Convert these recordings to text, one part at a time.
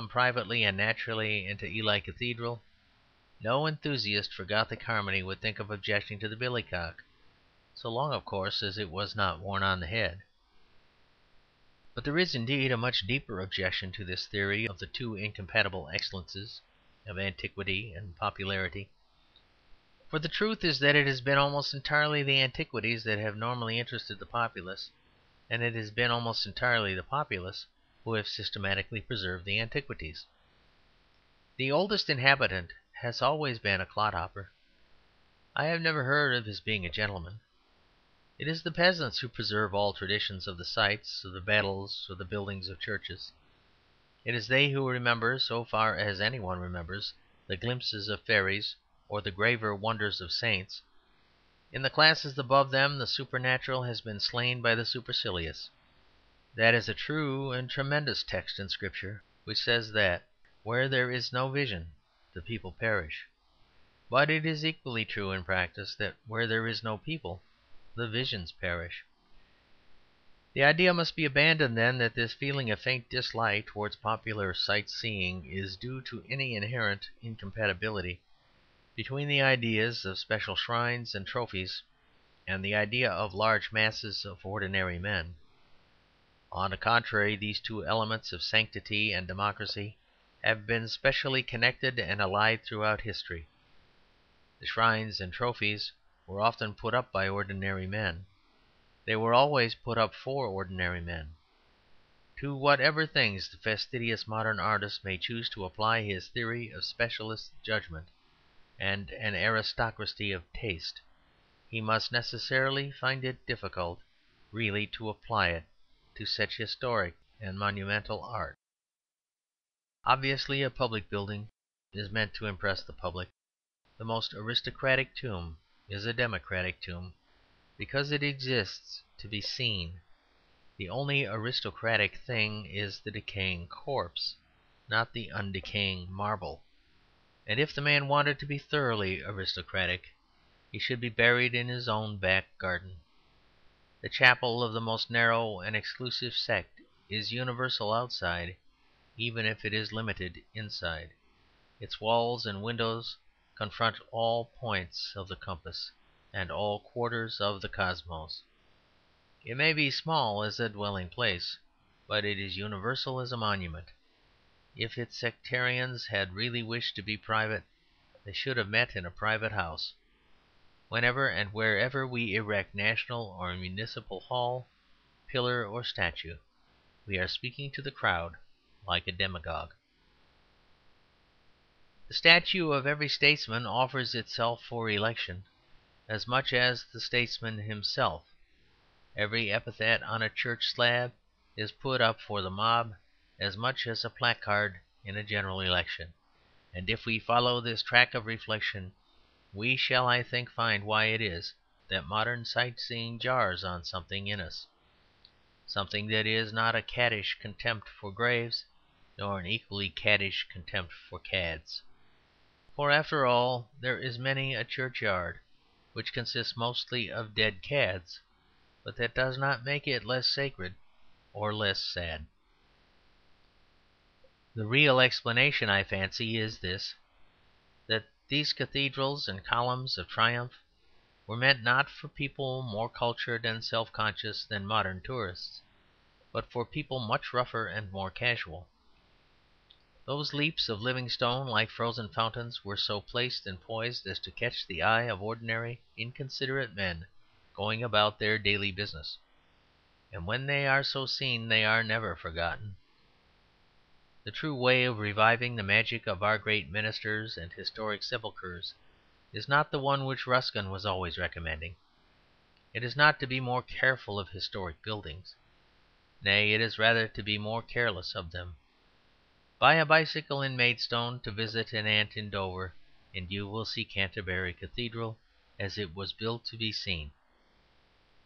privately and naturally into Ely Cathedral, no enthusiast for Gothic harmony would think of objecting to the billycock, so long, of course, as it was not worn on the head. But there is indeed a much deeper objection to this theory of the two incompatible excellences of antiquity and popularity. For the truth is that it has been almost entirely the antiquities that have normally interested the populace, and it has been almost entirely the populace who have systematically preserved the antiquities. The oldest inhabitant has always been a clodhopper. I have never heard of his being a gentleman. It is the peasants who preserve all traditions of the sites, of the battles, or the buildings of churches. It is they who remember, so far as any one remembers, the glimpses of fairies or the graver wonders of saints. In the classes above them the supernatural has been slain by the supercilious. That is a true and tremendous text in Scripture which says that where there is no vision the people perish. But it is equally true in practice that where there is no people the visions perish. The idea must be abandoned, then, that this feeling of faint dislike towards popular sight-seeing is due to any inherent incompatibility between the ideas of special shrines and trophies and the idea of large masses of ordinary men. On the contrary, these two elements of sanctity and democracy have been specially connected and allied throughout history. The shrines and trophies were often put up by ordinary men. They were always put up for ordinary men. To whatever things the fastidious modern artist may choose to apply his theory of specialist judgment and an aristocracy of taste, he must necessarily find it difficult really to apply it to such historic and monumental art. Obviously, a public building is meant to impress the public. The most aristocratic tomb is a democratic tomb, because it exists to be seen. The only aristocratic thing is the decaying corpse, not the undecaying marble. And if the man wanted to be thoroughly aristocratic, he should be buried in his own back garden. The chapel of the most narrow and exclusive sect is universal outside, even if it is limited inside. Its walls and windows confront all points of the compass and all quarters of the cosmos. It may be small as a dwelling place, but it is universal as a monument. If its sectarians had really wished to be private, they should have met in a private house. Whenever and wherever we erect national or municipal hall, pillar or statue, we are speaking to the crowd like a demagogue. The statue of every statesman offers itself for election as much as the statesman himself. Every epithet on a church slab is put up for the mob as much as a placard in a general election. And if we follow this track of reflection, we shall, I think, find why it is that modern sight-seeing jars on something in us, something that is not a caddish contempt for graves nor an equally caddish contempt for cads. For, after all, there is many a churchyard which consists mostly of dead cads, but that does not make it less sacred or less sad. The real explanation, I fancy, is this: that these cathedrals and columns of triumph were meant not for people more cultured and self-conscious than modern tourists, but for people much rougher and more casual. Those leaps of living stone, like frozen fountains, were so placed and poised as to catch the eye of ordinary, inconsiderate men going about their daily business. And when they are so seen they are never forgotten. The true way of reviving the magic of our great minsters and historic sepulchres is not the one which Ruskin was always recommending. It is not to be more careful of historic buildings. Nay, it is rather to be more careless of them. Buy a bicycle in Maidstone to visit an aunt in Dover, and you will see Canterbury Cathedral as it was built to be seen.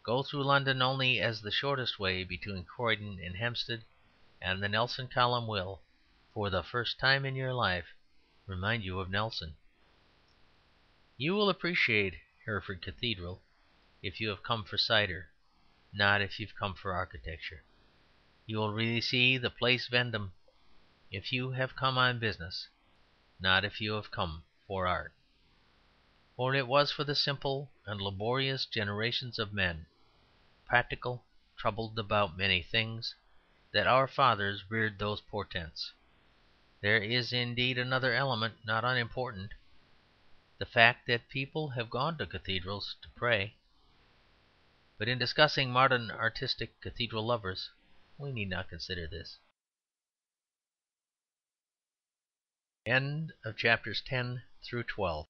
Go through London only as the shortest way between Croydon and Hampstead, and the Nelson column will, for the first time in your life, remind you of Nelson. You will appreciate Hereford Cathedral if you have come for cider, not if you have come for architecture. You will really see the Place Vendôme if you have come on business, not if you have come for art. For it was for the simple and laborious generations of men, practical, troubled about many things, that our fathers reared those portents. There is indeed another element not unimportant, the fact that people have gone to cathedrals to pray. But in discussing modern artistic cathedral lovers we need not consider this. End of chapters 10 through 12.